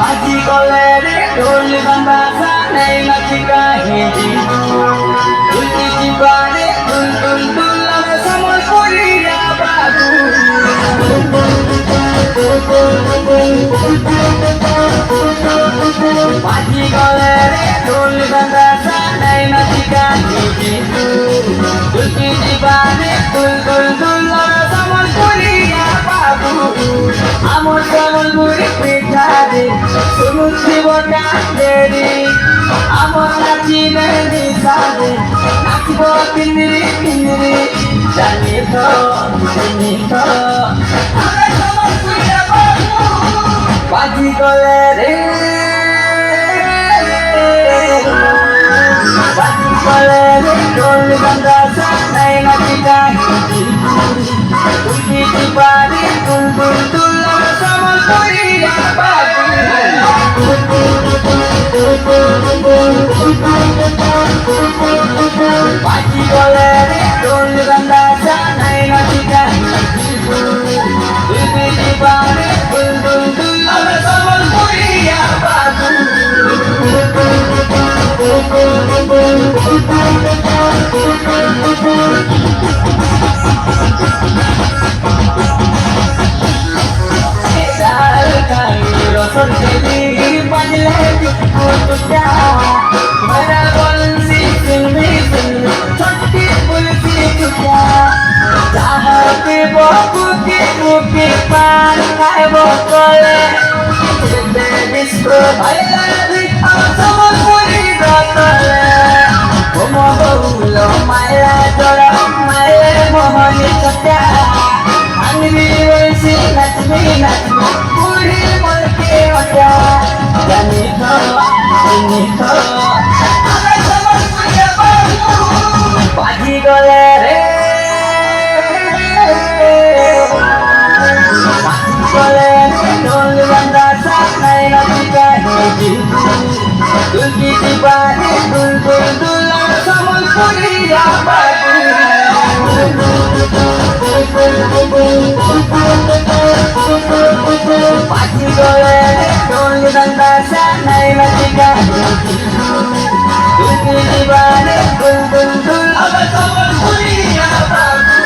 Aji kolere dol bambasa nei matika hindi Dulki jibane dul dul dul ame samol puriya babu Aji kolere dol bambasa nei matika hindi Dulki jibane dul dul dul ame samol puriya babu Amor samol muri pitare Sumuti boka deri Amor nachi nahi sade Nachi bo kinri kinri Jani to Ame samol puriya babu Baji kolere Baji kolere Dol bandasa nai natika hindi Dulki jibane dul dul dul ame samol puriya babu Baji kolere dol bandasa nai natika Dulki jibane dul dul dul ame samol puriya babu Baji kolere dol bandasa nai natika hindi Dulki jibane dul dul dul ame samol puriya babu Baji kolere dol bandasa nai natika hindi Dulki jibane dul dul dul ame samol puriya babu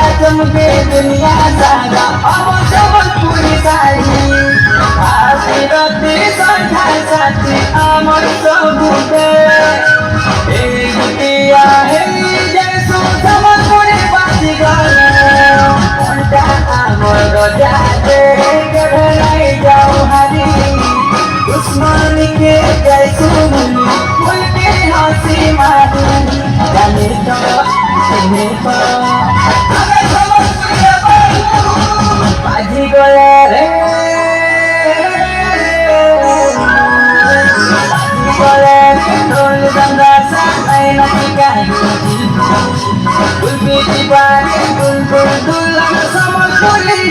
दुनिया सारा अब सबल पूरी सारी आशीर्वादी संख्या साथी अमर सबुते एक दिया है जैसो सबल पूरी बाती गले उनका अमर जाते गढ़ नहीं जाओ हरी दुश्मन के जैसो मुल्के हंसी मारू जाने तो तुम्हें Baji kolere Baji kolere dol bandasa nai natika hindi Dulki jibane dul dul dul ame samol puriya